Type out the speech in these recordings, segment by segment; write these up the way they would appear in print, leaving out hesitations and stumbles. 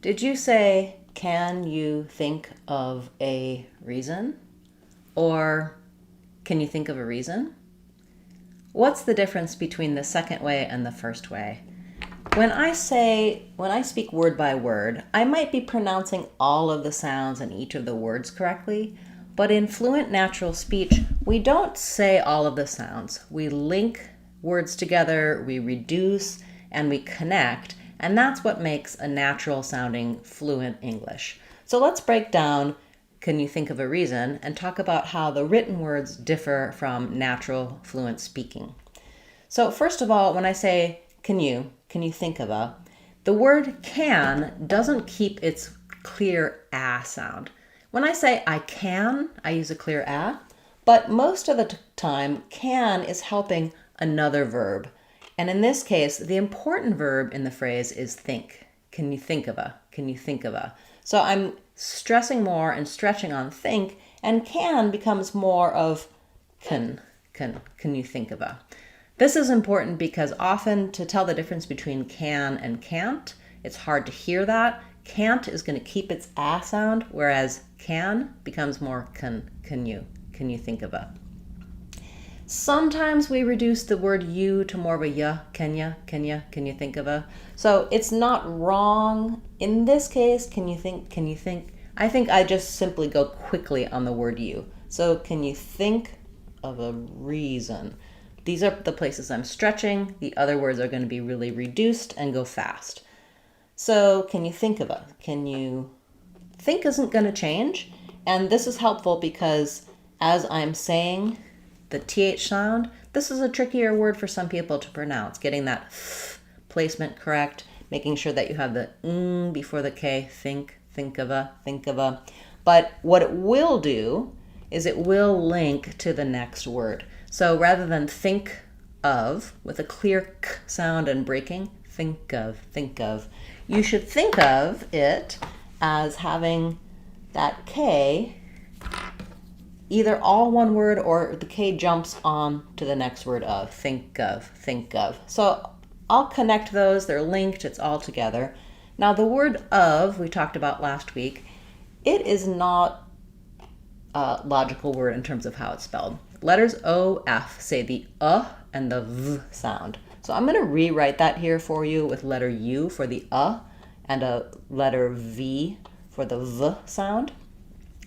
Did you say, can you think of a reason? Or can you think of a reason? What's the difference between the second way and the first way? When I speak word by word, I might be pronouncing all of the sounds in each of the words correctly, but in fluent natural speech, we don't say all of the sounds. We link words together, we reduce, and we connect, and that's what makes a natural sounding fluent English. So let's break down, can you think of a reason, and talk about how the written words differ from natural fluent speaking. So first of all, when I say, can you think of a, the word can doesn't keep its clear ah sound. When I say I can, I use a clear ah, but most of the time, can is helping another verb. And in this case, the important verb in the phrase is think. Can you think of a? Can you think of a? So I'm stressing more and stretching on think, and can becomes more of can you think of a? This is important because often to tell the difference between can and can't, it's hard to hear that. Can't is going to keep its ah sound, whereas can becomes more can you think of a? Sometimes we reduce the word you to more of a ya, can you think of a? So it's not wrong. In this case, can you think? I think I just simply go quickly on the word you. So can you think of a reason? These are the places I'm stretching. The other words are going to be really reduced and go fast. So can you think of a? Can you think isn't going to change. And this is helpful because as I'm saying the TH sound, this is a trickier word for some people to pronounce. Getting that placement correct, making sure that you have the before the K, think of a. But what it will do is it will link to the next word. So rather than think of with a clear k sound and breaking, think of. You should think of it as having that K either all one word or the K jumps on to the next word of, think of. So I'll connect those, they're linked, it's all together. Now the word of, we talked about last week, it is not a logical word in terms of how it's spelled. Letters O, F say the and the V sound. So I'm going to rewrite that here for you with letter U for the and a letter V for the V sound.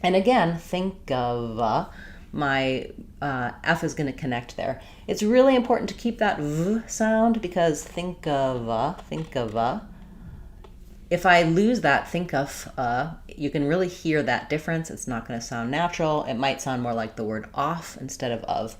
And again, think of, my F is going to connect there. It's really important to keep that V sound because think of, if I lose that think of, you can really hear that difference. It's not going to sound natural. It might sound more like the word off instead of.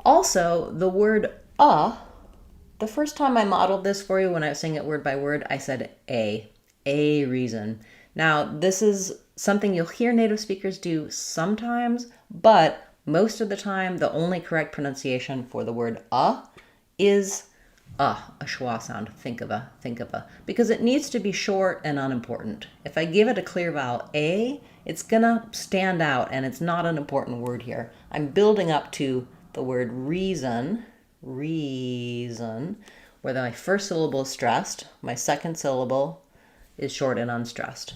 Also, the word the first time I modeled this for you when I was saying it word by word, I said a reason. Now, this is something you'll hear native speakers do sometimes, but most of the time, the only correct pronunciation for the word is a schwa sound, think of a, because it needs to be short and unimportant. If I give it a clear vowel A, it's gonna stand out and it's not an important word here. I'm building up to the word reason, where my first syllable is stressed, my second syllable is short and unstressed.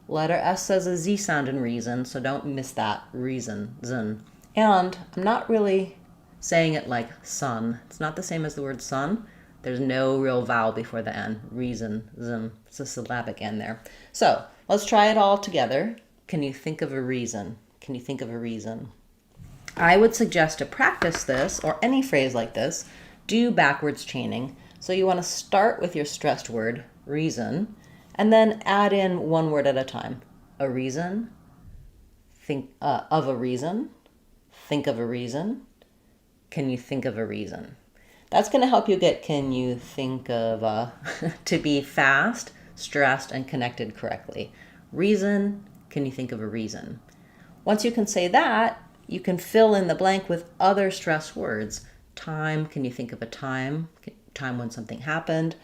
Letter S says a Z sound in reason, so don't miss that, reason, zin. And I'm not really saying it like sun. It's not the same as the word sun. There's no real vowel before the N. Reason, zin. It's a syllabic N there. So let's try it all together. Can you think of a reason? Can you think of a reason? I would suggest to practice this, or any phrase like this, do backwards chaining. So you want to start with your stressed word, reason, and then add in one word at a time. A reason, think of a reason, think of a reason, can you think of a reason? That's going to help you get can you think of a to be fast, stressed, and connected correctly. Reason, can you think of a reason? Once you can say that, you can fill in the blank with other stressed words. Time, can you think of a time? Time when something happened.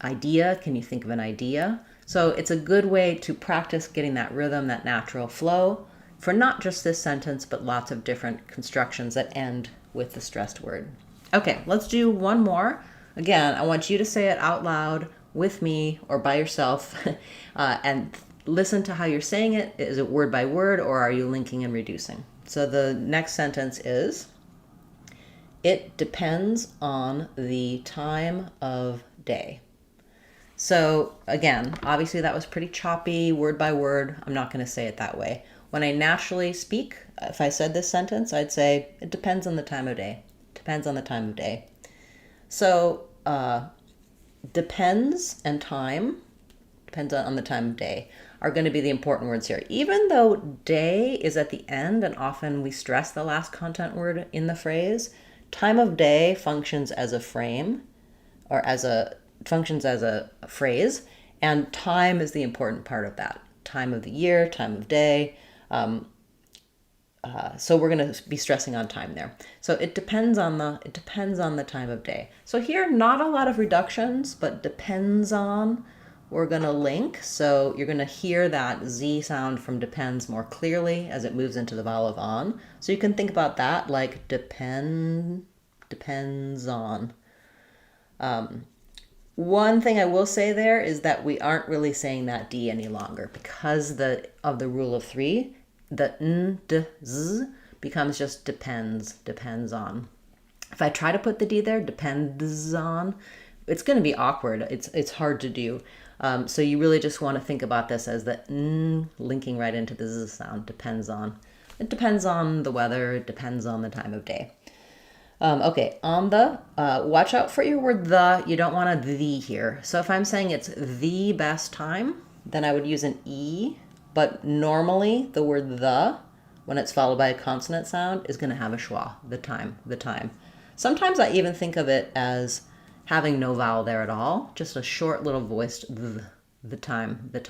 Idea, can you think of an idea? So it's a good way to practice getting that rhythm, that natural flow for not just this sentence, but lots of different constructions that end with the stressed word. Okay, let's do one more. Again, I want you to say it out loud with me or by yourself and listen to how you're saying it. Is it word by word, or are you linking and reducing? So the next sentence is, it depends on the time of day. So again, obviously that was pretty choppy, word by word. I'm not going to say it that way. When I naturally speak, if I said this sentence, I'd say, it depends on the time of day. Depends on the time of day. So depends and time, depends on the time of day, are going to be the important words here. Even though day is at the end and often we stress the last content word in the phrase, time of day functions as a frame or functions as a phrase, and time is the important part of that. Time of the year, time of day. So we're going to be stressing on time there. So it depends on the time of day. So here, not a lot of reductions, but depends on, we're going to link. So you're going to hear that Z sound from depends more clearly as it moves into the vowel of on. So you can think about that like depends on. One thing I will say there is that we aren't really saying that D any longer because of the rule of three. The n, d, z becomes just depends on. If I try to put the D there, depends on, it's going to be awkward. It's hard to do. So you really just want to think about this as the n linking right into the z sound, depends on. It depends on the weather, it depends on the time of day. Okay, on the, watch out for your word the. You don't want a the here. So if I'm saying it's the best time, then I would use an E, but normally the word the, when it's followed by a consonant sound, is going to have a schwa, the time. Sometimes I even think of it as having no vowel there at all, just a short little voiced the time, the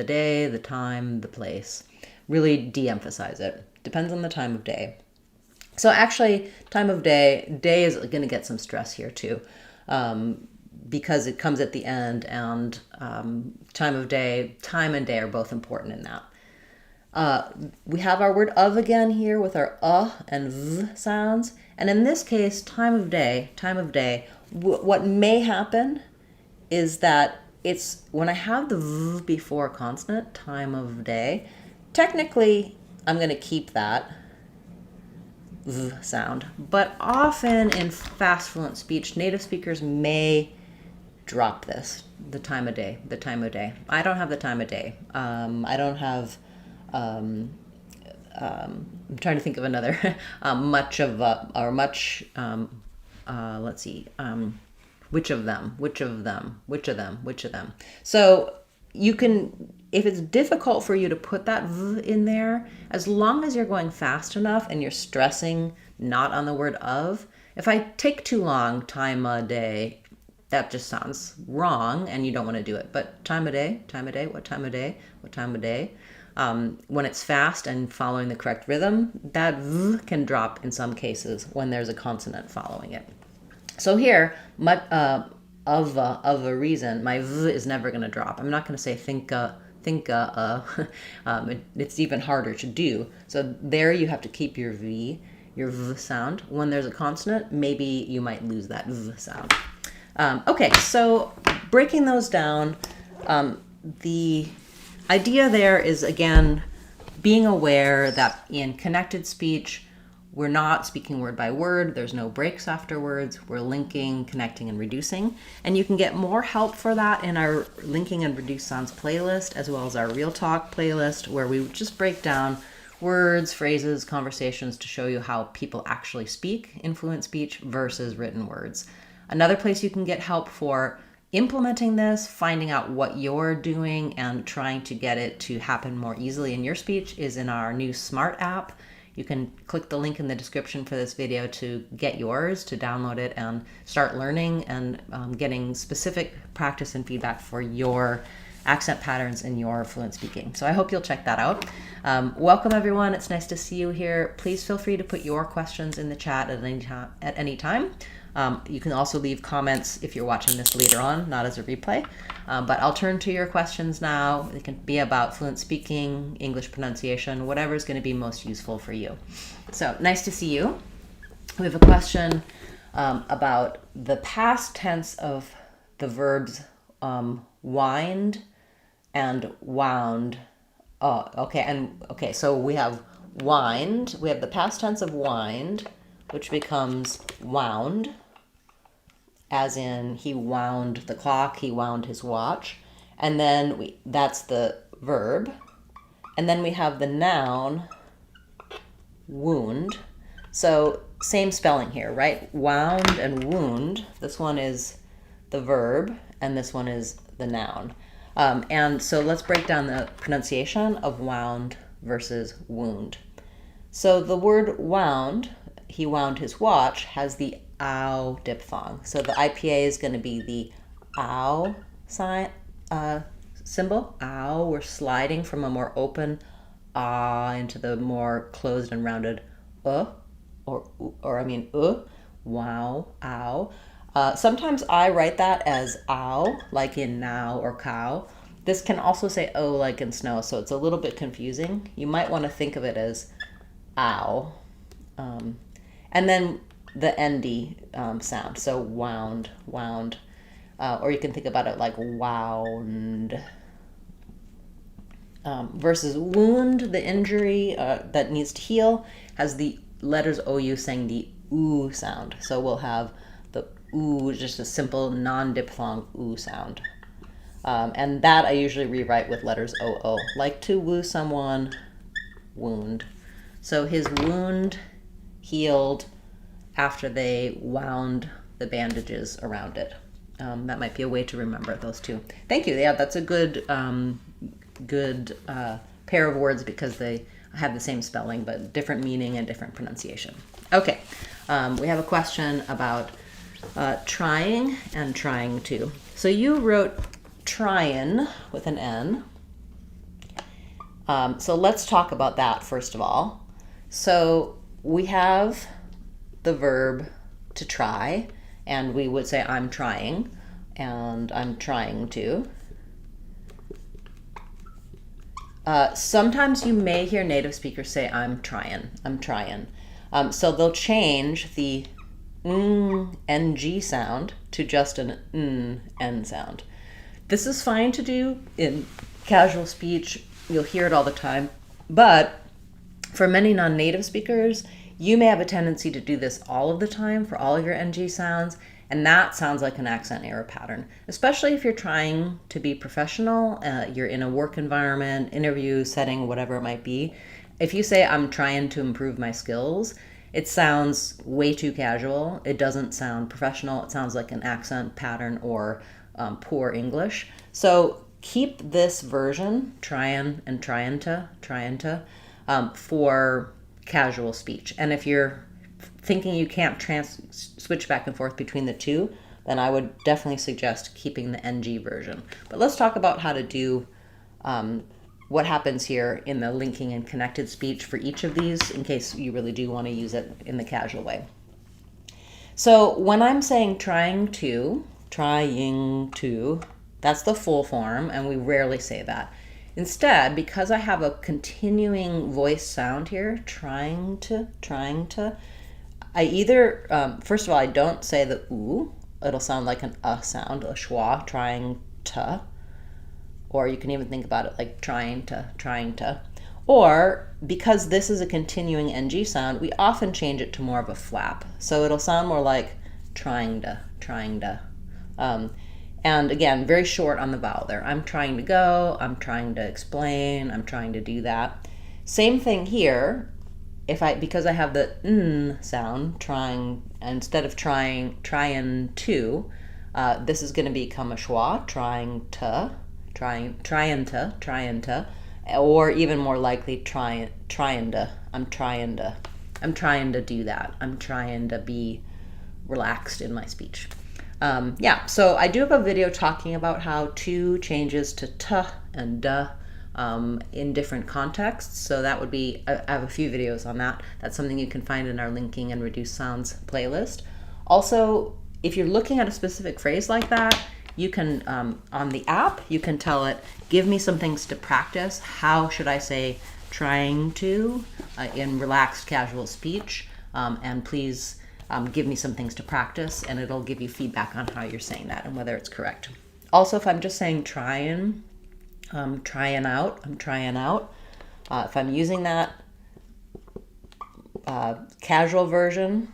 day, the time, the place. Really de-emphasize it. Depends on the time of day. So actually, time of day is going to get some stress here too, because it comes at the end, and time of day, time and day are both important in that. We have our word of again here with our and v sounds. And in this case, time of day, what may happen is that it's when I have the v before consonant, time of day, technically I'm going to keep that v sound. But often in fast fluent speech, native speakers may drop this, the time of day. I don't have the time of day. I don't have, I'm trying to think of another, much of, or much, let's see, which of them. So you can, if it's difficult for you to put that v in there, as long as you're going fast enough and you're stressing not on the word of, if I take too long, time a day, that just sounds wrong and you don't want to do it. But time of day, what time of day. When it's fast and following the correct rhythm, that v can drop in some cases when there's a consonant following it. So here, of a reason, my v is never going to drop. I'm not going to say it's even harder to do. So there you have to keep your v sound. When there's a consonant, maybe you might lose that v sound. Okay, so breaking those down, the idea there is, again, being aware that in connected speech, we're not speaking word by word. There's no breaks afterwards. We're linking, connecting, and reducing. And you can get more help for that in our linking and reduce sounds playlist, as well as our Real Talk playlist, where we just break down words, phrases, conversations to show you how people actually speak in fluent speech versus written words. Another place you can get help for implementing this, finding out what you're doing and trying to get it to happen more easily in your speech, is in our new Smart app. You can click the link in the description for this video to get yours, to download it and start learning and getting specific practice and feedback for your accent patterns in your fluent speaking. So I hope you'll check that out. Welcome everyone. It's nice to see you here. Please feel free to put your questions in the chat at any time. You can also leave comments if you're watching this later on, not as a replay. But I'll turn to your questions now. It can be about fluent speaking, English pronunciation, whatever is going to be most useful for you. So nice to see you. We have a question about the past tense of the verbs wind and wound. Okay, so we have wind, we have the past tense of wind, which becomes wound, as in he wound the clock, he wound his watch. And then that's the verb. And then we have the noun, wound. So same spelling here, right? Wound and wound. This one is the verb, and this one is the noun. And so let's break down the pronunciation of wound versus wound. So the word wound, he wound his watch, has the ow diphthong. So the IPA is going to be the ow sign, symbol. Ow. We're sliding from a more open ah into the more closed and rounded wow, ow. Sometimes I write that as ow, like in now or cow. This can also say oh, like in snow, so it's a little bit confusing. You might want to think of it as ow. And then the ND sound, so wound. Or you can think about it like wound. Versus wound, the injury that needs to heal, has the letters OU saying the oo sound. So we'll have the oo, just a simple non-diphthong oo sound. And that I usually rewrite with letters OO, like to woo someone, wound. So his wound healed after they wound the bandages around it. That might be a way to remember those two. Thank you. Yeah, that's a good pair of words because they have the same spelling but different meaning and different pronunciation. Okay, we have a question about trying and trying to. So you wrote tryin with an N. So let's talk about that first of all. So we have the verb to try, and we would say I'm trying, and I'm trying to. Sometimes you may hear native speakers say I'm trying. So they'll change the ng sound to just an n sound. This is fine to do in casual speech. You'll hear it all the time. But for many non-native speakers, you may have a tendency to do this all of the time for all of your ng sounds, and that sounds like an accent error pattern, especially if you're trying to be professional, you're in a work environment, interview setting, whatever it might be. If you say, I'm trying to improve my skills, it sounds way too casual. It doesn't sound professional. It sounds like an accent pattern or poor English. So keep this version, tryin and trying to, for casual speech. And if you're thinking you can't switch back and forth between the two, then I would definitely suggest keeping the NG version. But let's talk about how to do what happens here in the linking and connected speech for each of these in case you really do want to use it in the casual way. So when I'm saying trying to, that's the full form, and we rarely say that. Instead, because I have a continuing voice sound here, trying to, I either, first of all, I don't say the oo. It'll sound like an sound, a schwa, trying to. Or you can even think about it like trying to. Or because this is a continuing NG sound, we often change it to more of a flap. So it'll sound more like trying to. And again, very short on the vowel there. I'm trying to go, I'm trying to explain, I'm trying to do that. Same thing here. Because I have the n sound, trying, instead of tryin to, this is going to become a schwa, trying to, or even more likely trying to. I'm trying to do that. I'm trying to be relaxed in my speech. So I do have a video talking about how to changes to t and duh in different contexts. So that would be, I have a few videos on that. That's something you can find in our linking and reduced sounds playlist. Also, if you're looking at a specific phrase like that, you can, on the app, you can tell it, give me some things to practice. How should I say trying to in relaxed casual speech? And please give me some things to practice, and it'll give you feedback on how you're saying that and whether it's correct. Also, if I'm just saying tryin, trying out, I'm trying out. If I'm using that casual version,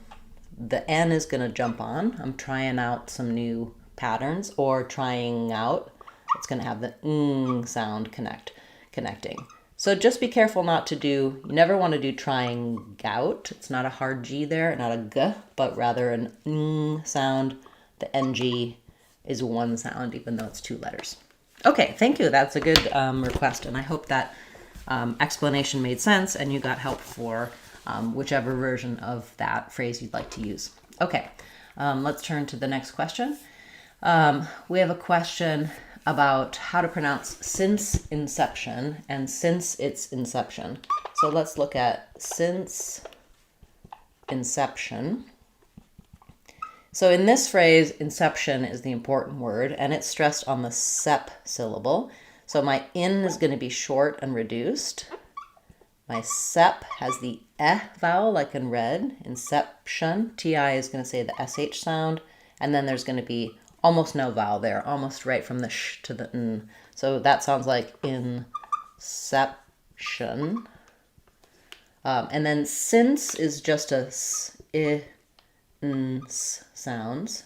the N is going to jump on. I'm trying out some new patterns, or trying out. It's going to have the ng sound connecting. So just be careful not to do, you never want to do trying out. It's not a hard G there, not a G, but rather an ng sound. The NG is one sound, even though it's two letters. Okay, thank you. That's a good request, and I hope that explanation made sense and you got help for whichever version of that phrase you'd like to use. Okay, let's turn to the next question. We have a question about how to pronounce since inception and since its inception. So let's look at since inception. So in this phrase, inception is the important word, and it's stressed on the sep syllable. So my in is going to be short and reduced. My sep has the eh vowel, like in red. Inception, ti is going to say the sh sound, and then there's going to be almost no vowel there, almost right from the sh to the n. So that sounds like inception. And then since is just a s, I, n, s sounds.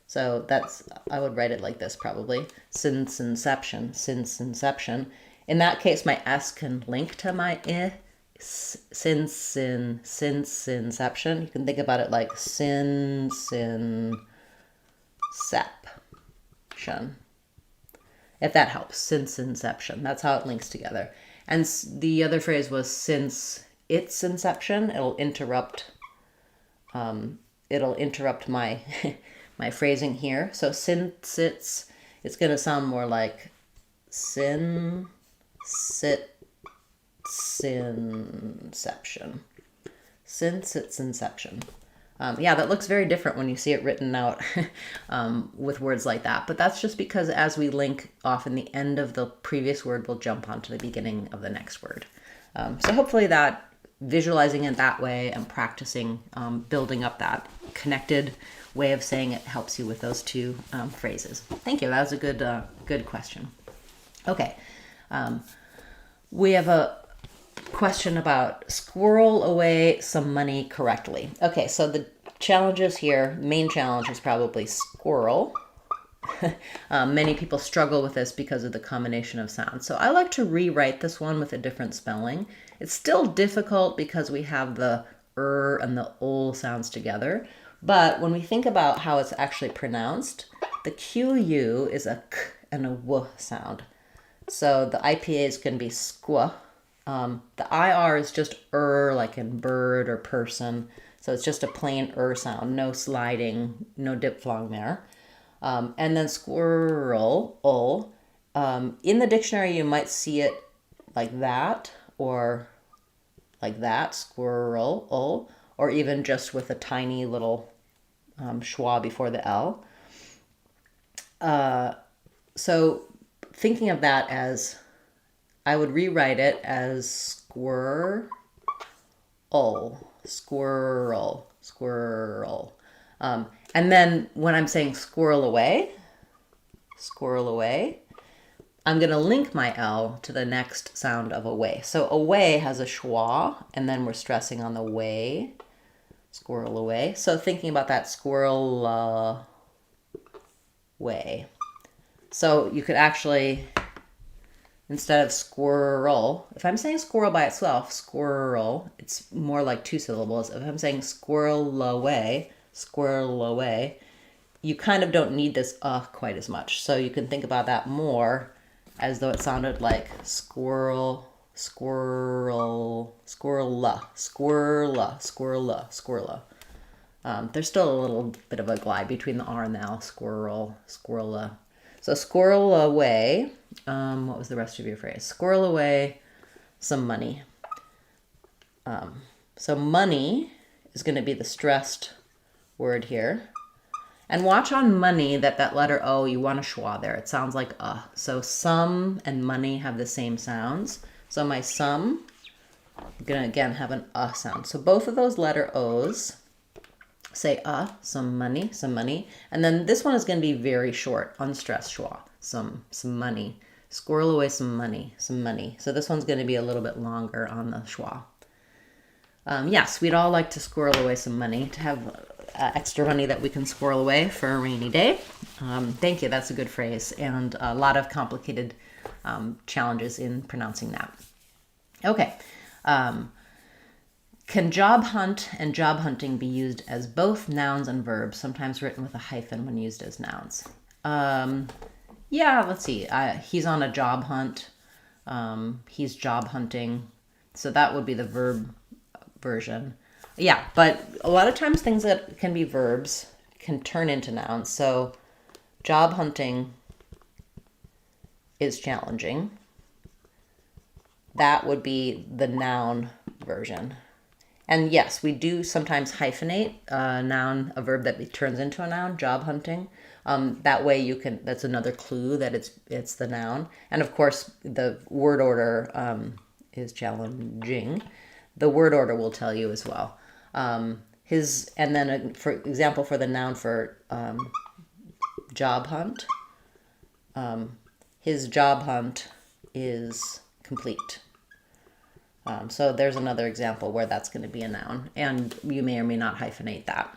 So that's, I would write it like this probably. Since inception, since inception. In that case, my s can link to my I. Since inception. You can think about it like since inception. If that helps, since inception. That's how it links together. And the other phrase was since its inception. It'll interrupt my my phrasing here. So since it's going to sound more like inception. Since its inception. Yeah, that looks very different when you see it written out with words like that. But that's just because as we link, often the end of the previous word will jump onto the beginning of the next word. So hopefully that visualizing it that way and practicing building up that connected way of saying it helps you with those two phrases. Thank you. That was a good question. Okay. We have a question about squirrel away some money correctly. Okay, so the challenges here, main challenge is probably squirrel. Many people struggle with this because of the combination of sounds. So I like to rewrite this one with a different spelling. It's still difficult because we have the and the ol sounds together. But when we think about how it's actually pronounced, the QU is a k and a w sound. So the IPAs can be squa. The IR is just like in bird or person. So it's just a plain sound, no sliding, no diphthong there. And then squirrel, ol. In the dictionary, you might see it like that, or like that, squirrel, ol, or even just with a tiny little schwa before the L. So thinking of that as, I would rewrite it as squirrel. And then when I'm saying squirrel away, I'm going to link my L to the next sound of away. So away has a schwa, and then we're stressing on the way, squirrel away. So thinking about that, squirrel way. So you could actually, instead of squirrel, if I'm saying squirrel by itself, squirrel, it's more like two syllables. If I'm saying squirrel away, you kind of don't need this quite as much. So you can think about that more as though it sounded like squirrel, squirrela. There's still a little bit of a glide between the R and the L, squirrela. So squirrel away. What was the rest of your phrase? Squirrel away some money. So money is going to be the stressed word here. And watch on money that letter O, you want a schwa there. It sounds like So some and money have the same sounds. So my some, I'm going to again have an sound. So both of those letter O's say some money, some money. And then this one is going to be very short, unstressed schwa, some money. Squirrel away some money, some money. So this one's going to be a little bit longer on the schwa. Yes, we'd all like to squirrel away some money, to have extra money that we can squirrel away for a rainy day. Thank you, that's a good phrase, and a lot of complicated challenges in pronouncing that. Okay, can job hunt and job hunting be used as both nouns and verbs, sometimes written with a hyphen when used as nouns? Yeah, let's see. He's on a job hunt. He's job hunting. So that would be the verb version. Yeah, but a lot of times things that can be verbs can turn into nouns. So job hunting is challenging. That would be the noun version. And yes, we do sometimes hyphenate a noun, a verb that turns into a noun, job hunting. That way you can, that's another clue that it's the noun. And of course, the word order is challenging. The word order will tell you as well. And then for example, for the noun for job hunt, his job hunt is complete. So there's another example where that's going to be a noun, and you may or may not hyphenate that.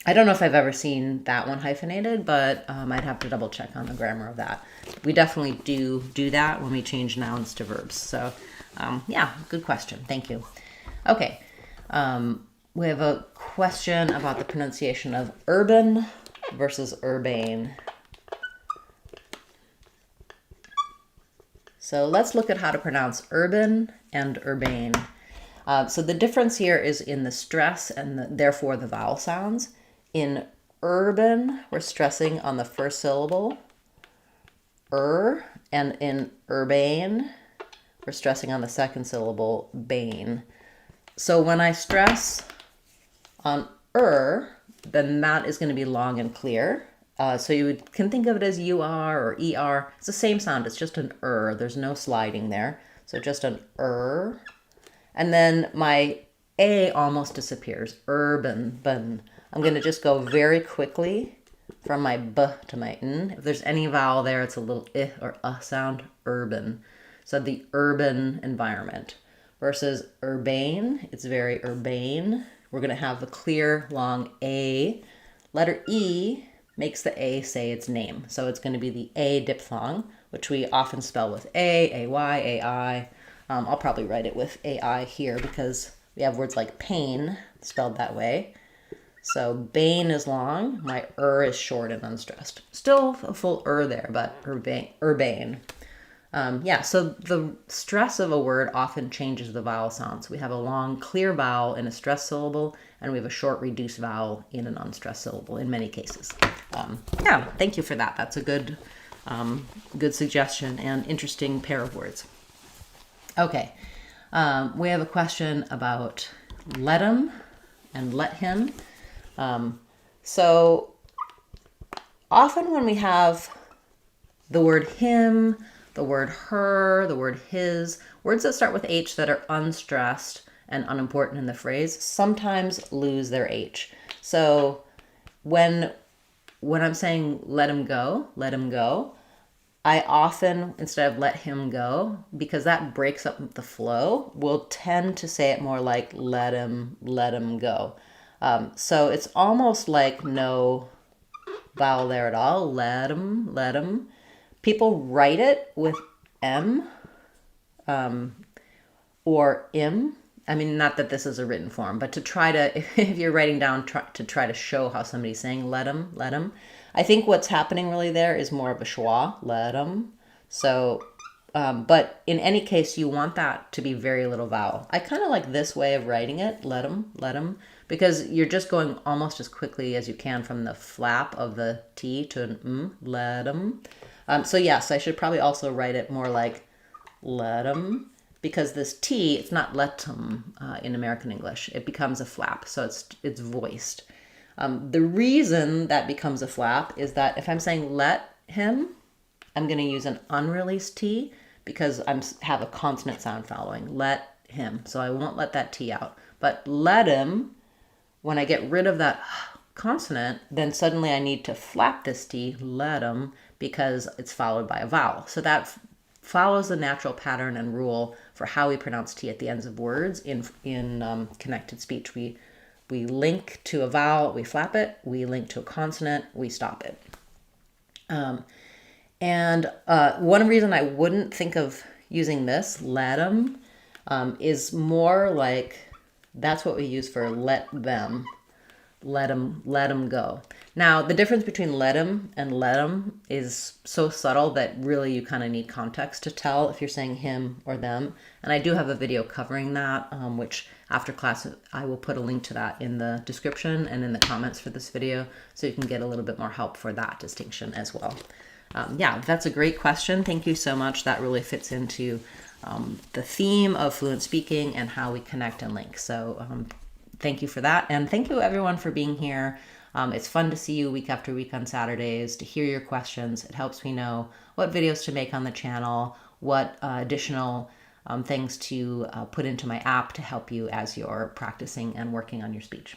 I don't know if I've ever seen that one hyphenated, but I'd have to double check on the grammar of that. We definitely do that when we change nouns to verbs. So yeah, good question. Thank you. Okay. We have a question about the pronunciation of urban versus urbane. So let's look at how to pronounce urban and urbane. So the difference here is in the stress and therefore the vowel sounds. In urban, we're stressing on the first syllable, and in urbane, we're stressing on the second syllable, bane. So when I stress on then that is going to be long and clear. So you can think of it as UR or ER. It's the same sound. It's just an There's no sliding there. So just an And then my A almost disappears. Urban, bun. I'm going to just go very quickly from my B to my N. If there's any vowel there, it's a little I or sound. Urban. So the urban environment. Versus urbane, it's very urbane. We're going to have the clear, long A. Letter E makes the A say its name. So it's going to be the A diphthong, which we often spell with A, AY, AI. I'll probably write it with AI here because we have words like pain spelled that way. So bane is long, my is short and unstressed. Still a full there, but urbane. Yeah, so the stress of a word often changes the vowel sounds. We have a long, clear vowel in a stressed syllable, and we have a short, reduced vowel in an unstressed syllable in many cases. Yeah, thank you for that. That's a good suggestion and interesting pair of words. Okay, we have a question about let him and let him. So often when we have the word him, the word her, the word his, words that start with H that are unstressed and unimportant in the phrase sometimes lose their H. So when I'm saying let him go, I often, instead of let him go, because that breaks up the flow, will tend to say it more like let him go. So it's almost like no vowel there at all. Let him. People write it with M or im. I mean, not that this is a written form, but to try to, if you're writing down to try to show how somebody's saying let him. I think what's happening really there is more of a schwa, let him. So, but in any case, you want that to be very little vowel. I kind of like this way of writing it, let him, because you're just going almost as quickly as you can from the flap of the T to an let him. So yes, I should probably also write it more like let 'em, because this T, it's not let 'em in American English. It becomes a flap, so it's voiced. The reason that becomes a flap is that if I'm saying let him, I'm going to use an unreleased T because I have a consonant sound following. Let him. So I won't let that T out. But let him, when I get rid of that consonant, then suddenly I need to flap this T, let 'em, because it's followed by a vowel. So that follows the natural pattern and rule for how we pronounce T at the ends of words in connected speech. We link to a vowel, we flap it. We link to a consonant, we stop it. One reason I wouldn't think of using this, let 'em, is more like that's what we use for let them. Let 'em go. Now, the difference between let 'em and let 'em is so subtle that really you kind of need context to tell if you're saying him or them. And I do have a video covering that, which after class, I will put a link to that in the description and in the comments for this video, so you can get a little bit more help for that distinction as well. Yeah, that's a great question. Thank you so much. That really fits into the theme of fluent speaking and how we connect and link. So thank you for that. And thank you everyone for being here. It's fun to see you week after week on Saturdays, to hear your questions. It helps me know what videos to make on the channel, what additional things to put into my app to help you as you're practicing and working on your speech.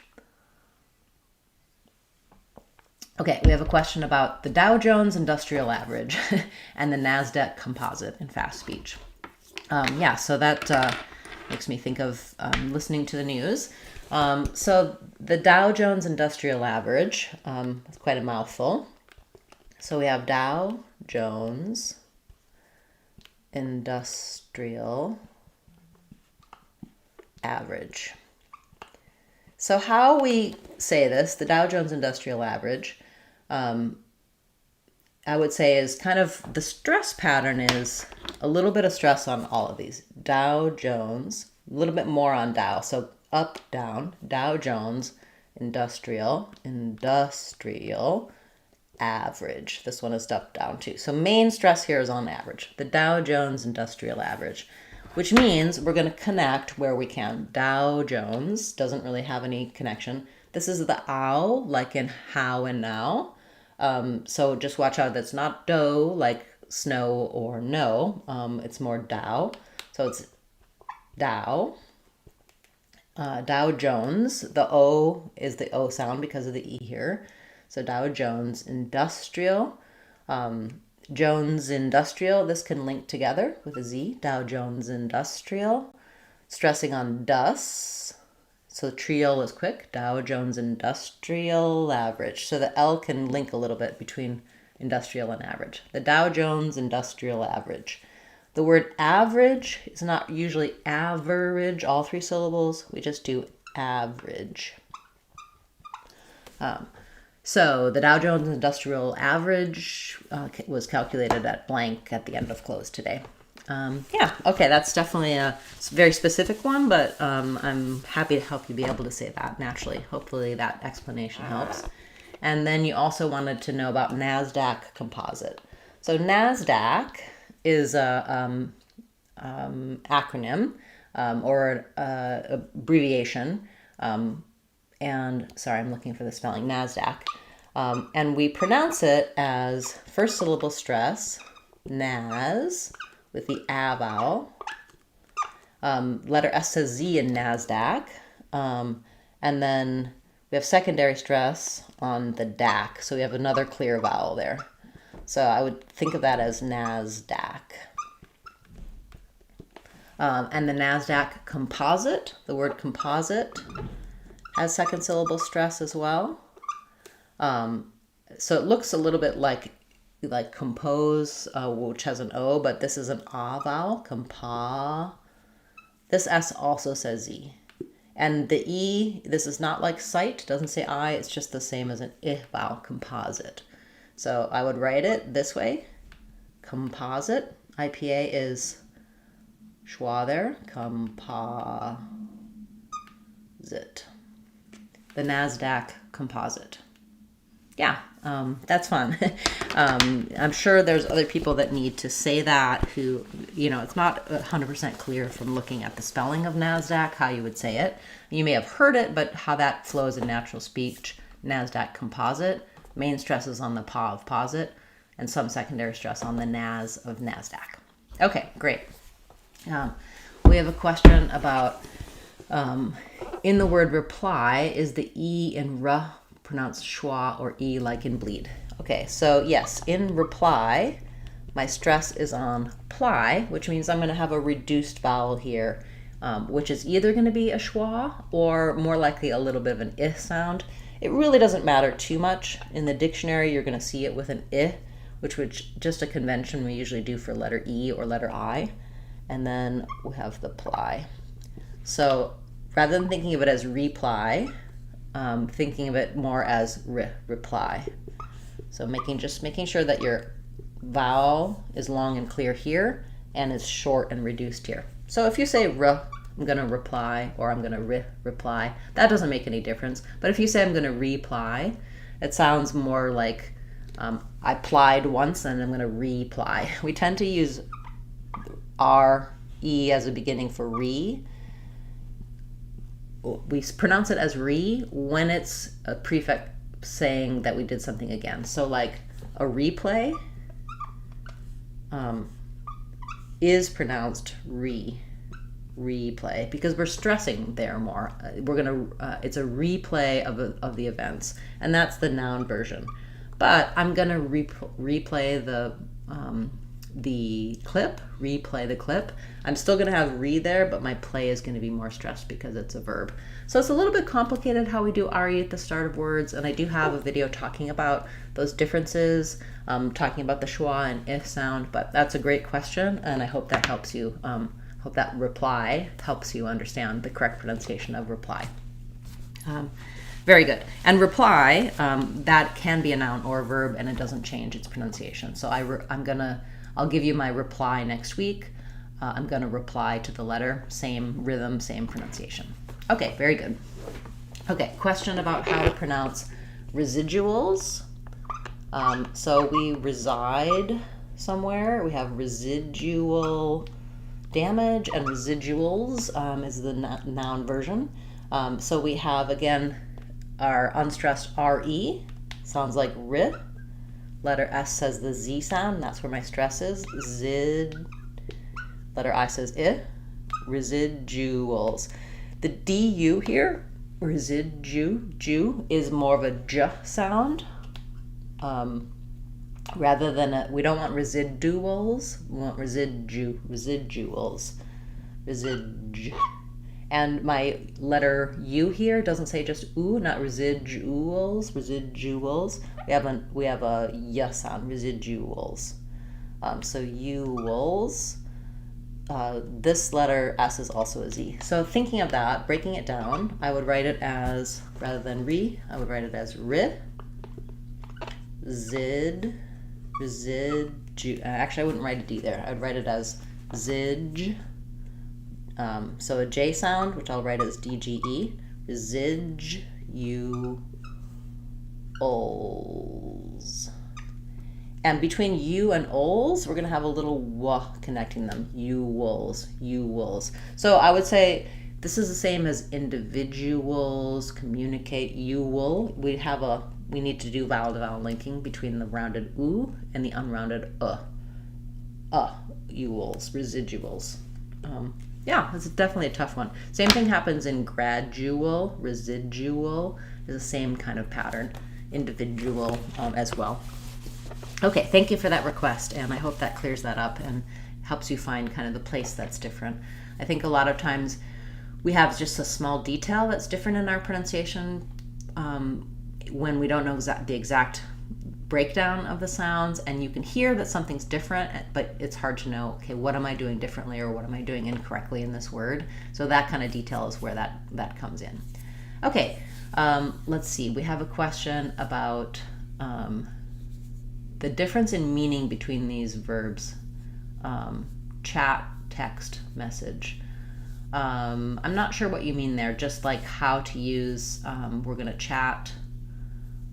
Okay, we have a question about the Dow Jones Industrial Average and the NASDAQ Composite in fast speech. Yeah, so that makes me think of listening to the news. So the Dow Jones Industrial Average, it's quite a mouthful. So we have Dow Jones Industrial Average. So how we say this, the Dow Jones Industrial Average, I would say is kind of the stress pattern is a little bit of stress on all of these. Dow Jones, a little bit more on Dow. So up, down, Dow Jones, industrial, average. This one is up, down too. So main stress here is on average. The Dow Jones Industrial Average, which means we're going to connect where we can. Dow Jones doesn't really have any connection. This is the ow, like in how and now. So just watch out. That's not dough, like snow or no. It's more Dow. So it's Dow. Dow Jones. The O is the O sound because of the E here. So Dow Jones Industrial. Jones Industrial. This can link together with a Z. Dow Jones Industrial. Stressing on DUS. So trio is quick. Dow Jones Industrial Average. So the L can link a little bit between industrial and average. The Dow Jones Industrial Average. The word average is not usually average, all three syllables. We just do average. So the Dow Jones Industrial Average was calculated at blank at the end of close today. Yeah, okay, that's definitely a very specific one, but I'm happy to help you be able to say that naturally. Hopefully that explanation helps. And then you also wanted to know about NASDAQ Composite. So NASDAQ is a acronym or abbreviation. And sorry, I'm looking for the spelling, NASDAQ. And we pronounce it as first syllable stress, NAS, with the A vowel. Letter S says Z in NASDAQ. And then we have secondary stress on the DAC. So we have another clear vowel there. So I would think of that as NASDAQ. And the NASDAQ Composite, the word composite, has second syllable stress as well. So it looks a little bit like compose, which has an O, but this is an A vowel, compa. This S also says Z. And the E, this is not like sight, doesn't say I, it's just the same as an I vowel, composite. So I would write it this way, composite. IPA is schwa there, composite. The NASDAQ Composite. Yeah, that's fun. I'm sure there's other people that need to say that who, it's not 100% clear from looking at the spelling of NASDAQ, how you would say it. You may have heard it, but how that flows in natural speech, NASDAQ Composite, main stress is on the PA of posit, and some secondary stress on the NAS of NASDAQ. Okay, great. We have a question about in the word reply, is the E in r pronounced schwa or E like in bleed? Okay, so yes, in reply, my stress is on ply, which means I'm going to have a reduced vowel here, which is either going to be a schwa or more likely a little bit of an I sound. It really doesn't matter too much. In the dictionary, you're going to see it with an I, which is just a convention we usually do for letter E or letter I. And then we have the ply. So rather than thinking of it as reply, thinking of it more as reply. So making sure that your vowel is long and clear here and is short and reduced here. So if you say I'm going to reply, or I'm going to reply, that doesn't make any difference. But if you say I'm going to reply, it sounds more like I plied once and I'm going to reply. We tend to use R-E as a beginning for re. We pronounce it as re when it's a prefix saying that we did something again. So like a replay is pronounced replay because we're stressing there more. It's a replay of the events, and that's the noun version. But I'm gonna replay the clip. I'm still gonna have re there, but my play is gonna be more stressed because it's a verb. So it's a little bit complicated how we do re at the start of words, and I do have a video talking about those differences, talking about the schwa and if sound, but that's a great question, and I hope that helps you. Hope that reply helps you understand the correct pronunciation of reply. Very good. And reply, that can be a noun or a verb, and it doesn't change its pronunciation. So I'll give you my reply next week. I'm gonna reply to the letter, same rhythm, same pronunciation. Okay, very good. Okay, question about how to pronounce residuals. So we reside somewhere. We have residual damage, and residuals is the noun version. So we have, again, our unstressed RE, sounds like ri. Letter S says the Z sound, and that's where my stress is. Zid. Letter I says I. Residuals. The DU here, residu, is more of a J sound. Rather than we don't want residuals, we want residuals. And my letter U here doesn't say just oo, not residuals. We have a y sound, residuals. So uals. This letter S is also a Z. So thinking of that, breaking it down, I would write it as, rather than re, I would write it as ri, zid, residu. Actually, I wouldn't write a D there. I would write it as zidge. So a J sound, which I'll write as DGE, residuals. And between U and ols, we're going to have a little w connecting them. Uwls. So I would say this is the same as individuals, communicate, uwul. We need to do vowel to vowel linking between the rounded u and the unrounded uwls, residuals. Yeah, it's definitely a tough one. Same thing happens in gradual, residual is the same kind of pattern, individual as well. Okay, thank you for that request, and I hope that clears that up and helps you find kind of the place that's different. I think a lot of times we have just a small detail that's different in our pronunciation when we don't know the exact breakdown of the sounds, and you can hear that something's different, but it's hard to know, okay, what am I doing differently or what am I doing incorrectly in this word? So that kind of detail is where that comes in. Okay, let's see. We have a question about the difference in meaning between these verbs, chat, text, message. I'm not sure what you mean there, just like how to use, we're going to chat,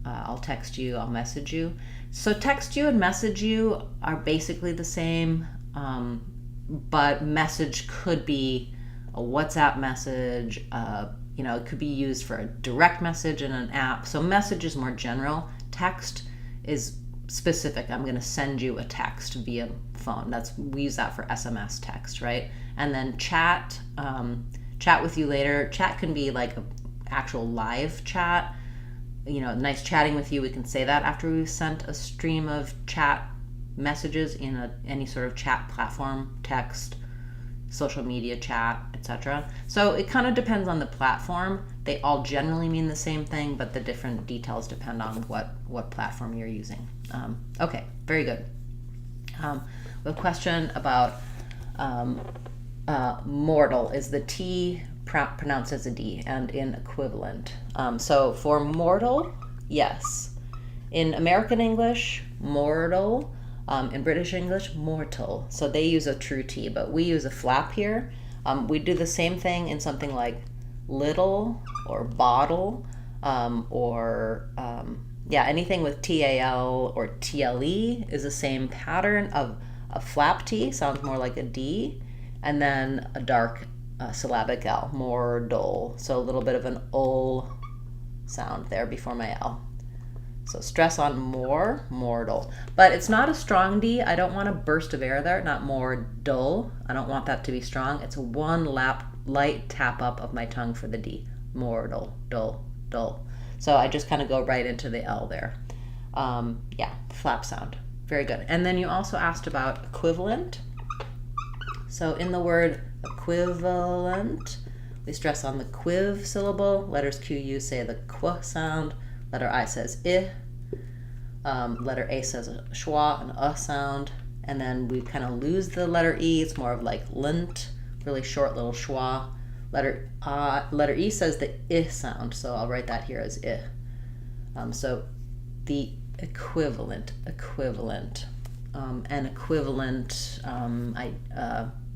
I'll text you, I'll message you. So text you and message you are basically the same, but message could be a WhatsApp message, it could be used for a direct message in an app. So message is more general. Text is specific. I'm going to send you a text via phone. We use that for SMS text, right? And then chat chat with you later. Chat can be like an actual live chat. Nice chatting with you. We can say that after we've sent a stream of chat messages in any sort of chat platform, text, social media chat, etc. So it kind of depends on the platform. They all generally mean the same thing, but the different details depend on what platform you're using. Okay, very good. We have a question about mortal. Is the T pronounced as a D? And in equivalent. So for mortal, yes. In American English, mortal. In British English, mortal. So they use a true T, but we use a flap here. We do the same thing in something like little or bottle, or anything with TAL or TLE is the same pattern of a flap T, sounds more like a D, and then a dark syllabic L, more dull. So a little bit of an ul sound there before my L. So stress on more, mortal. But it's not a strong D. I don't want a burst of air there, not more dull. I don't want that to be strong. It's one light tap up of my tongue for the D. Mortal, dull, dull. So I just kind of go right into the L there. Flap sound. Very good. And then you also asked about equivalent. So in the word equivalent, we stress on the quiv syllable. Letters Q, U say the qu sound. Letter I says I. Letter A says a schwa, an sound. And then we kind of lose the letter E. It's more of like lint, really short little schwa. Letter E says the I sound, so I'll write that here as I. So the equivalent, and equivalent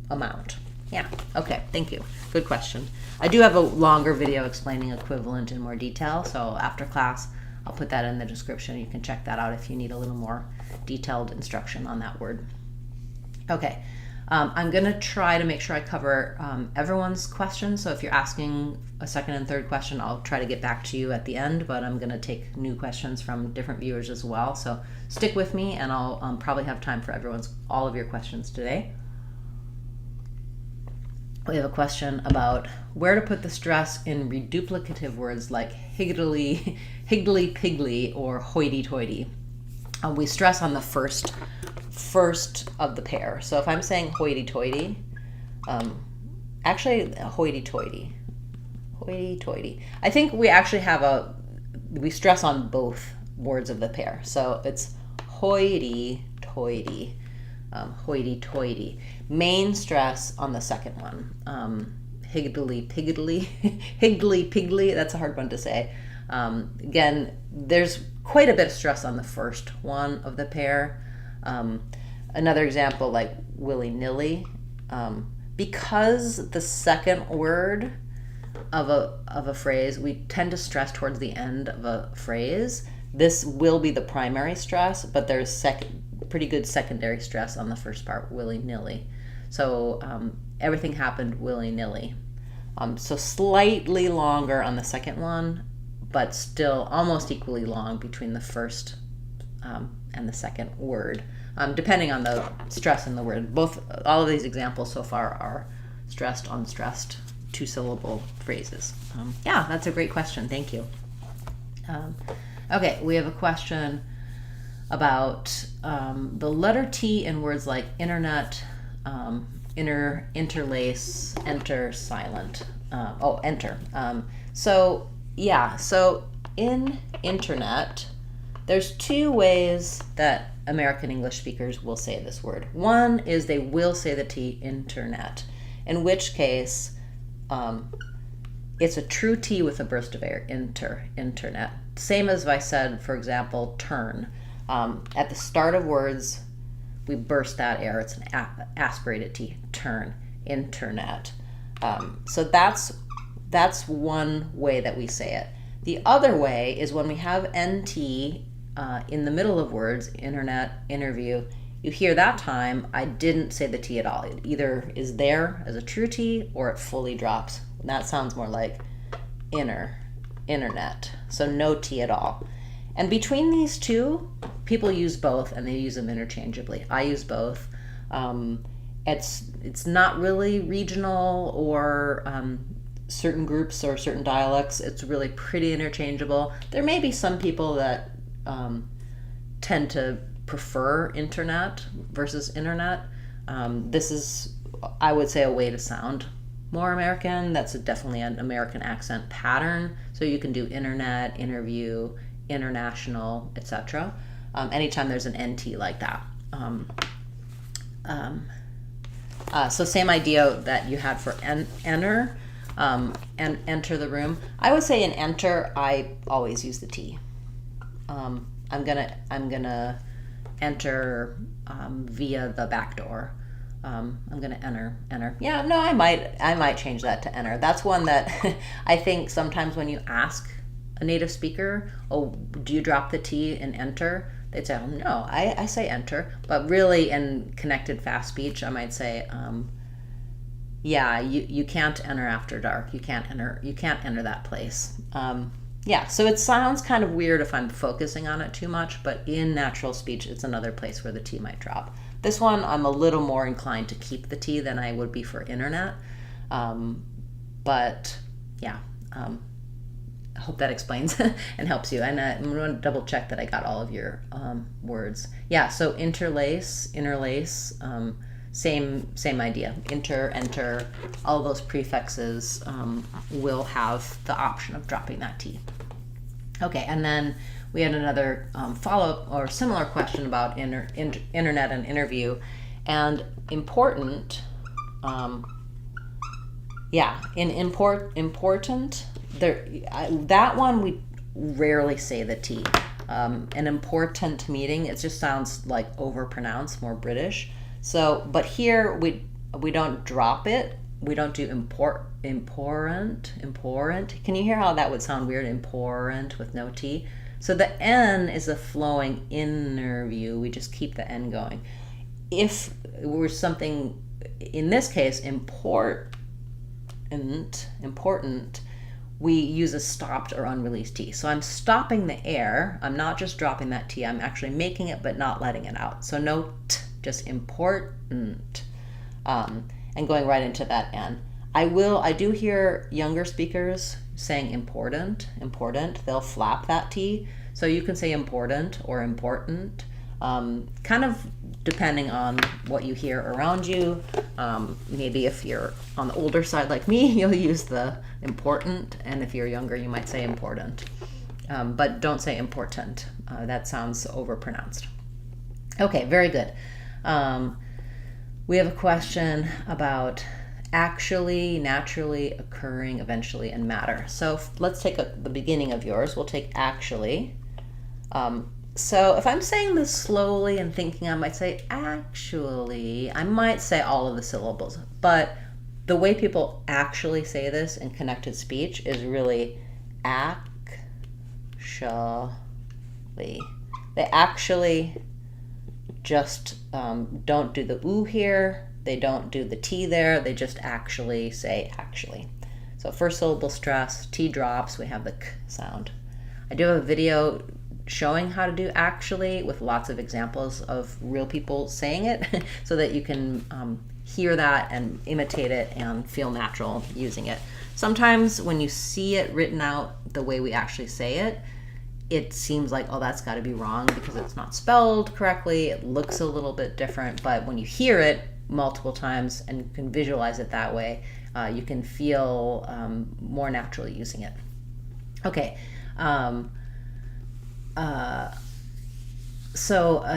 amount. Yeah, okay, thank you. Good question. I do have a longer video explaining equivalent in more detail, so after class, I'll put that in the description. You can check that out if you need a little more detailed instruction on that word. Okay, I'm going to try to make sure I cover everyone's questions, so if you're asking a second and third question, I'll try to get back to you at the end, but I'm going to take new questions from different viewers as well, so stick with me and I'll probably have time for all of your questions today. We have a question about where to put the stress in reduplicative words like higgly-piggly or hoity-toity. We stress on the first of the pair. So if I'm saying hoity-toity, actually hoity-toity. I think we actually have we stress on both words of the pair. So it's hoity-toity. Hoity-toity. Main stress on the second one. Higgly-piggly, that's a hard one to say. Again, there's quite a bit of stress on the first one of the pair. Another example, like willy-nilly. Because the second word of a phrase, we tend to stress towards the end of a phrase. This will be the primary stress, but there's pretty good secondary stress on the first part, willy-nilly. So everything happened willy-nilly. So slightly longer on the second one, but still almost equally long between the first and the second word, depending on the stress in the word. All of these examples so far are stressed, unstressed, two-syllable phrases. Yeah, that's a great question. Thank you. Okay, we have a question about the letter T in words like internet, interlace, enter, silent. Enter. So in internet, there's two ways that American English speakers will say this word. One is they will say the T, internet, in which case it's a true T with a burst of air, internet. Same as if I said, for example, turn. At the start of words, we burst that air. It's an aspirated T, turn, internet. So that's one way that we say it. The other way is when we have NT in the middle of words, internet, interview, you hear that time, I didn't say the T at all. It either is there as a true T or it fully drops. And that sounds more like internet. So no T at all. And between these two, people use both and they use them interchangeably. I use both. It's not really regional or certain groups or certain dialects, it's really pretty interchangeable. There may be some people that tend to prefer internet versus internet. This is, I would say, a way to sound more American. That's definitely an American accent pattern. So you can do internet, interview, international, etc. Anytime there's an NT like that. So same idea that you had for enter and enter the room. I would say in enter, I always use the T. I'm gonna enter via the back door. I'm gonna enter. Yeah, no, I might change that to enter. That's one that I think sometimes when you ask a native speaker, oh, do you drop the T in enter? They'd say, oh, no, I say enter. But really in connected fast speech, I might say, yeah, you can't enter after dark. You can't enter that place. Yeah, so it sounds kind of weird if I'm focusing on it too much, but in natural speech, it's another place where the T might drop. This one, I'm a little more inclined to keep the T than I would be for internet. But yeah, I hope that explains and helps you. And I'm going to double check that I got all of your words. Yeah, so interlace, same idea. Inter, enter, all those prefixes will have the option of dropping that T. Okay, and then we had another follow-up or similar question about internet and interview. And important, important, that one we rarely say the T. An important meeting, it just sounds like overpronounced, more British. So, but here we don't drop it. We don't do important. Can you hear how that would sound weird? Important with no T. So the N is a flowing interview. We just keep the N going. If it were something, in this case, important, we use a stopped or unreleased T. So I'm stopping the air. I'm not just dropping that T. I'm actually making it but not letting it out. So no T, just important. And going right into that N. I do hear younger speakers saying important. They'll flap that T. So you can say important or important, kind of depending on what you hear around you. Maybe if you're on the older side like me, you'll use the important, and if you're younger, you might say important. But don't say important. That sounds overpronounced. Okay, very good. We have a question about actually, naturally, occurring, eventually, and matter. So let's take the beginning of yours. We'll take actually. So if I'm saying this slowly and thinking, I might say actually. I might say all of the syllables, but the way people actually say this in connected speech is really actually. They actually just don't do the ooh here. They don't do the T there. They just actually say actually. So first syllable stress, T drops, we have the K sound. I do have a video showing how to do actually with lots of examples of real people saying it so that you can hear that and imitate it and feel natural using it. Sometimes when you see it written out the way we actually say it, it seems like, oh, that's got to be wrong because it's not spelled correctly. It looks a little bit different, but when you hear it multiple times and you can visualize it that way, you can feel more naturally using it. Okay.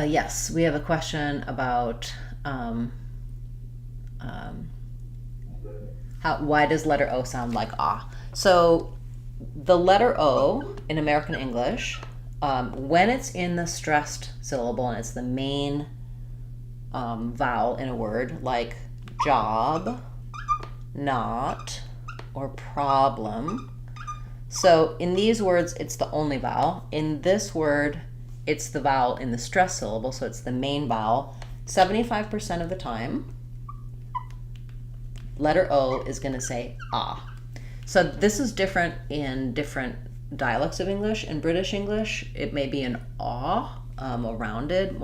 Yes, we have a question about why does letter O sound like ah? So the letter O in American English, when it's in the stressed syllable and it's the main vowel in a word, like job, not, or problem. So in these words, it's the only vowel. In this word, it's the vowel in the stressed syllable, so it's the main vowel. 75% of the time, letter O is going to say ah. So this is different in different dialects of English. In British English, it may be an ah, a more rounded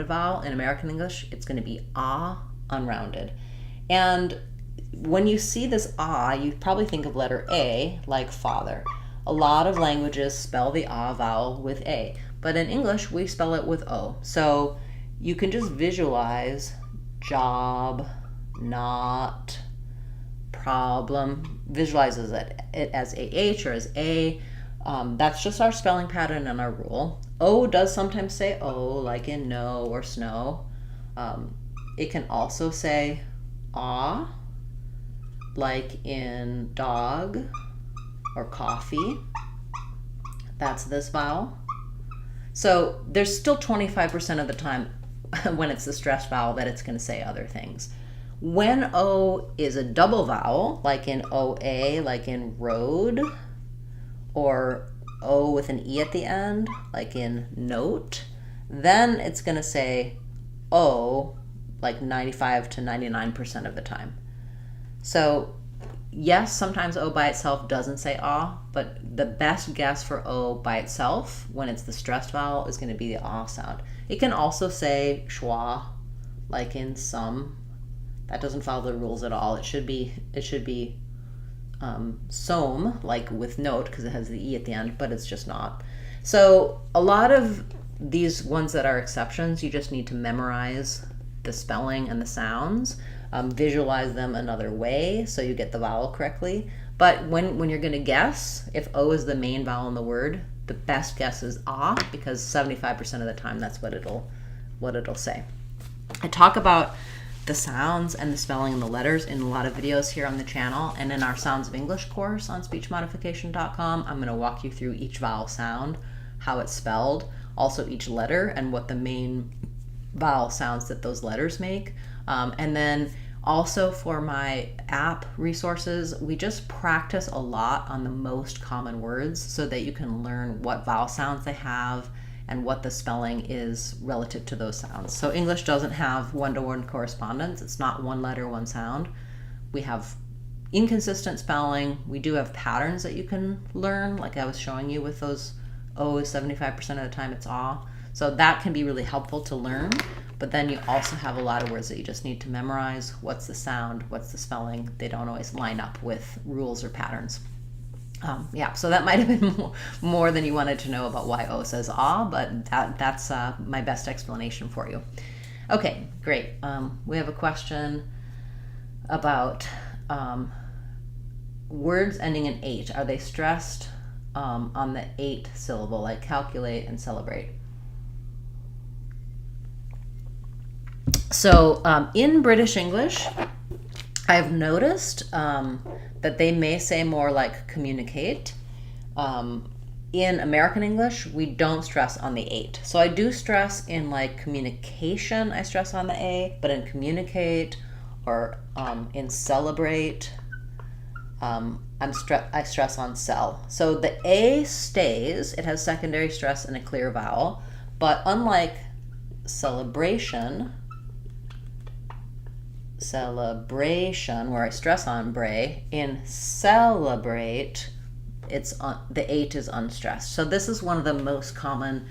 vowel. In American English, it's going to be ah, unrounded. And when you see this ah, you probably think of letter A, like father. A lot of languages spell the ah vowel with A, but in English we spell it with O. So you can just visualize job, not, problem, visualizes it as AH or as A. That's just our spelling pattern and our rule. O does sometimes say O, like in no or snow. It can also say ah, like in dog or coffee. That's this vowel. So there's still 25% of the time when it's the stressed vowel that it's going to say other things. When O is a double vowel, like in OA, like in road, or O with an E at the end, like in note, then it's going to say O like 95 to 99% of the time. So yes, sometimes O by itself doesn't say ah, but the best guess for O by itself when it's the stressed vowel is going to be the ah sound. It can also say schwa, like in some. That doesn't follow the rules at all. It should be som, like with note, because it has the E at the end, but it's just not. So a lot of these ones that are exceptions, you just need to memorize the spelling and the sounds, visualize them another way so you get the vowel correctly. But when you're going to guess, if O is the main vowel in the word, the best guess is ah, because 75% of the time that's what it'll say. I talk about the sounds and the spelling and the letters in a lot of videos here on the channel, and in our Sounds of English course on speechmodification.com, I'm going to walk you through each vowel sound, how it's spelled, also each letter, and what the main vowel sounds that those letters make. And then also for my app resources, we just practice a lot on the most common words so that you can learn what vowel sounds they have and what the spelling is relative to those sounds. So English doesn't have one-to-one correspondence. It's not one letter, one sound. We have inconsistent spelling. We do have patterns that you can learn, like I was showing you with those O's, 75% of the time it's ah. So that can be really helpful to learn, but then you also have a lot of words that you just need to memorize. What's the sound? What's the spelling? They don't always line up with rules or patterns. Yeah, so that might have been more than you wanted to know about why O says ah, but that's my best explanation for you. Okay, great. We have a question about words ending in ate. Are they stressed on the ate syllable, like calculate and celebrate? So in British English, I've noticed that they may say more like communicate. In American English, we don't stress on the ate. So I do stress in like communication, I stress on the A, but in communicate or in celebrate, I stress on cell. So the A stays, it has secondary stress and a clear vowel, but unlike celebration, where I stress on bray, in celebrate, the ate is unstressed. So this is one of the most common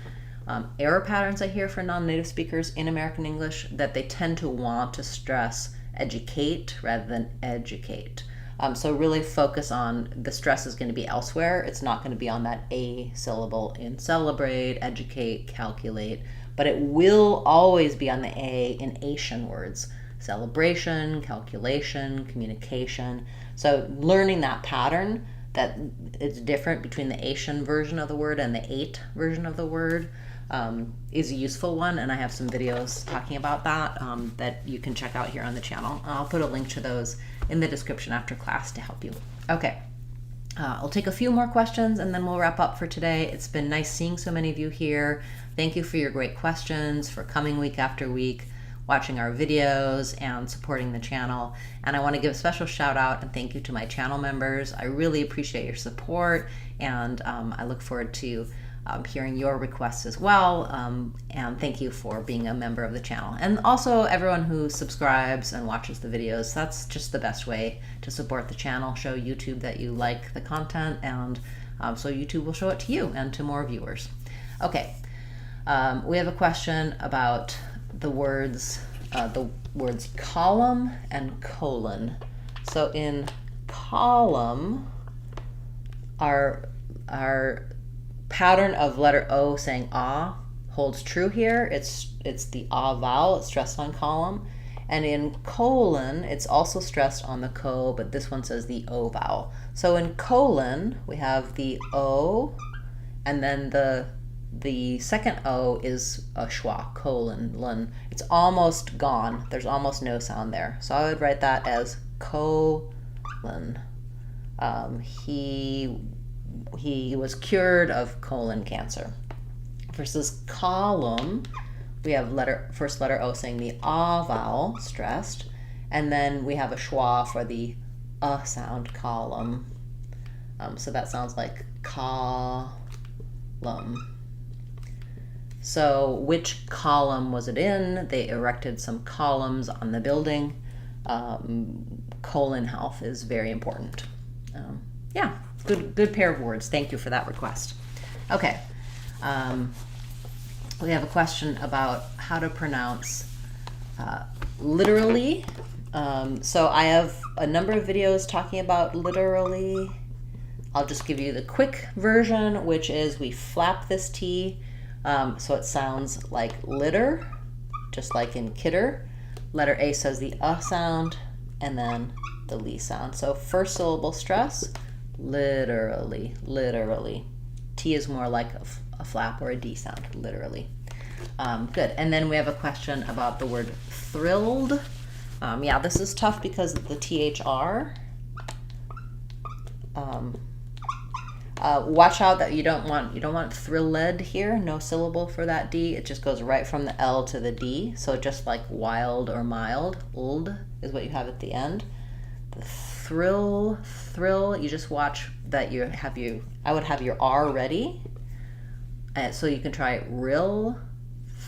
error patterns I hear for non-native speakers in American English, that they tend to want to stress educate rather than educate. So really focus on the stress is going to be elsewhere. It's not going to be on that A syllable in celebrate, educate, calculate, but it will always be on the A in ation words. Celebration, calculation, communication. So learning that pattern, that it's different between the ation version of the word and the ate version of the word, is a useful one, and I have some videos talking about that that you can check out here on the channel. I'll put a link to those in the description after class to help you. Okay, I'll take a few more questions and then we'll wrap up for today. It's been nice seeing so many of you here. Thank you for your great questions, for coming week after week, watching our videos and supporting the channel. And I want to give a special shout out and thank you to my channel members. I really appreciate your support, and I look forward to hearing your requests as well. And thank you for being a member of the channel. And also everyone who subscribes and watches the videos. That's just the best way to support the channel, show YouTube that you like the content, and so YouTube will show it to you and to more viewers. Okay, we have a question about the words column and colon. So in column, our pattern of letter O saying ah holds true here. It's the ah vowel, it's stressed on column. And in colon, it's also stressed on the co, but this one says the O vowel. So in colon, we have the O, and then the second O is a schwa, colon, lun. It's almost gone. There's almost no sound there. So I would write that as colon. He was cured of colon cancer. Versus column, we have first letter O saying the ah vowel, stressed, and then we have a schwa for the sound, column. So that sounds like column. So which column was it in? They erected some columns on the building. Colon health is very important. Yeah, good pair of words. Thank you for that request. Okay. We have a question about how to pronounce literally. So I have a number of videos talking about literally. I'll just give you the quick version, which is we flap this T so it sounds like litter, just like in kidder. Letter A says the sound, and then the li sound. So first syllable stress, literally, literally. T is more like a flap or a D sound, literally. Good. And then we have a question about the word thrilled. Yeah, this is tough because of the THR. Watch out that you don't want thrilled here. No syllable for that D. It just goes right from the L to the D. So just like wild or mild, old is what you have at the end. The thrill, you just watch that I would have your R ready. So you can try rill,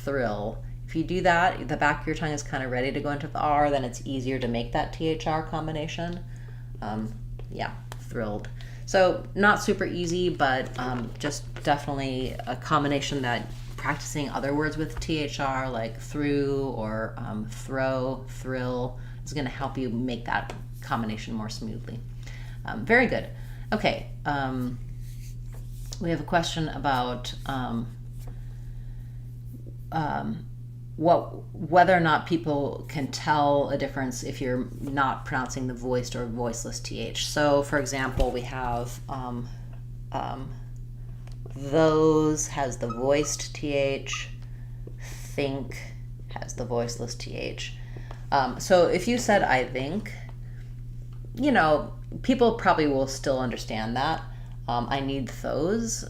thrill. If you do that, the back of your tongue is kind of ready to go into the R, then it's easier to make that THR combination. Yeah, thrilled. So not super easy, but just definitely a combination that practicing other words with THR like through or throw, thrill is going to help you make that combination more smoothly. Very good. Okay. We have a question about whether or not people can tell a difference if you're not pronouncing the voiced or voiceless TH. So, for example, we have those has the voiced TH, think has the voiceless TH. So if you said I think, people probably will still understand that. I need those.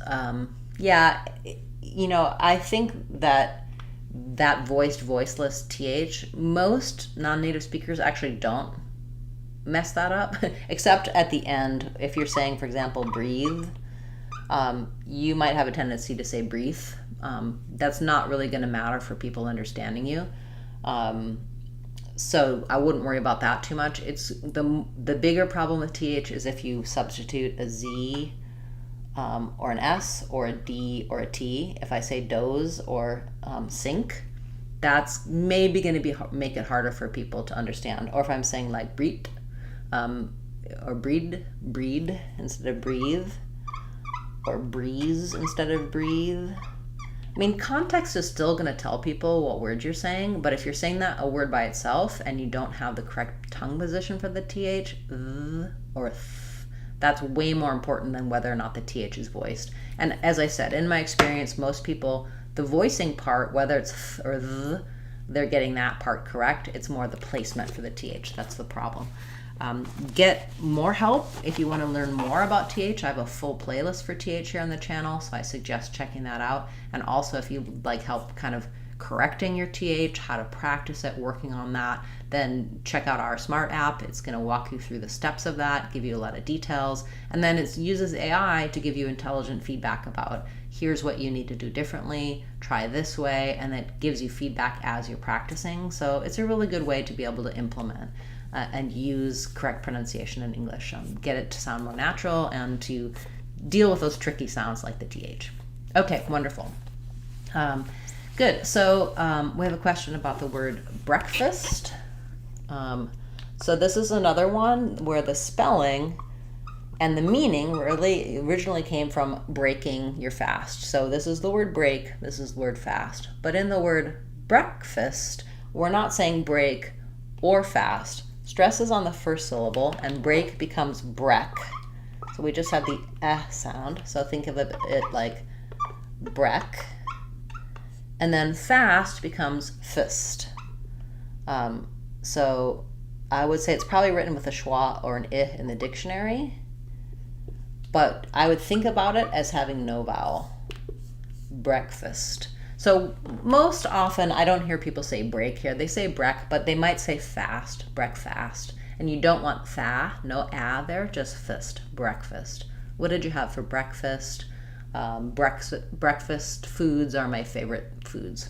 Yeah, I think that voiced, voiceless TH, most non-native speakers actually don't mess that up, except at the end. If you're saying, for example, breathe, you might have a tendency to say breathe. That's not really going to matter for people understanding you. So I wouldn't worry about that too much. It's the bigger problem with TH is if you substitute a Z or an S or a D or a T. If I say doze or sink, that's maybe going to make it harder for people to understand. Or if I'm saying like breed or breed instead of breathe, or breeze instead of breathe. I mean, context is still going to tell people what word you're saying, but if you're saying a word by itself and you don't have the correct tongue position for the TH, th or th, that's way more important than whether or not the TH is voiced. And as I said, in my experience, most people, the voicing part, whether it's th or th, they're getting that part correct. It's more the placement for the TH. That's the problem. Get more help if you want to learn more about TH. I have a full playlist for TH here on the channel, so I suggest checking that out. And also, if you would like help kind of correcting your TH, how to practice it, working on that, then check out our Smart app. It's going to walk you through the steps of that, give you a lot of details, and then it uses AI to give you intelligent feedback about here's what you need to do differently, try this way, and it gives you feedback as you're practicing. So it's a really good way to be able to implement and use correct pronunciation in English, get it to sound more natural and to deal with those tricky sounds like the TH. Okay, wonderful. Good, so we have a question about the word breakfast. So this is another one where the spelling and the meaning really originally came from breaking your fast. So this is the word break, this is the word fast. But in the word breakfast, we're not saying break or fast. Stress is on the first syllable, and break becomes breck. So we just have the eh sound. So think of it like breck. And then fast becomes fist. So I would say it's probably written with a schwa or an I in the dictionary, but I would think about it as having no vowel. Breakfast. So most often I don't hear people say break here. They say breck, but they might say fast, breakfast. And you don't want fa, no a there, just fist, breakfast. What did you have for breakfast? Breakfast foods are my favorite foods.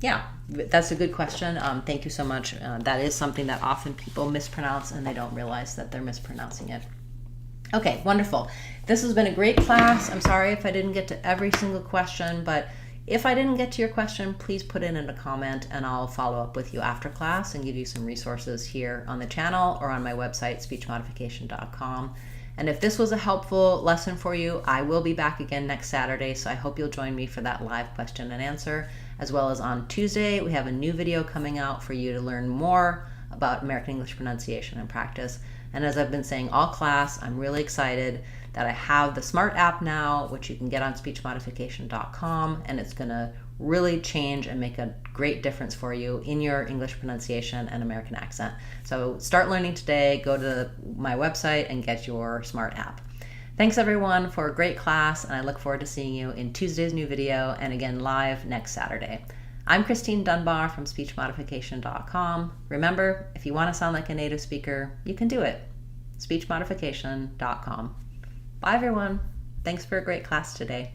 Yeah, that's a good question. Thank you so much. That is something that often people mispronounce and they don't realize that they're mispronouncing it. Okay, wonderful. This has been a great class. I'm sorry if I didn't get to every single question, but if I didn't get to your question, please put it in a comment and I'll follow up with you after class and give you some resources here on the channel or on my website, speechmodification.com. And if this was a helpful lesson for you, I will be back again next Saturday, so I hope you'll join me for that live question and answer, as well as on Tuesday, we have a new video coming out for you to learn more about American English pronunciation and practice. And as I've been saying all class, I'm really excited that I have the Smart app now, which you can get on speechmodification.com, and it's gonna really change and make a great difference for you in your English pronunciation and American accent. So start learning today, go to my website and get your Smart app. Thanks everyone for a great class, and I look forward to seeing you in Tuesday's new video and again live next Saturday. I'm Christine Dunbar from speechmodification.com. Remember, if you want to sound like a native speaker, you can do it. speechmodification.com. Bye everyone. Thanks for a great class today.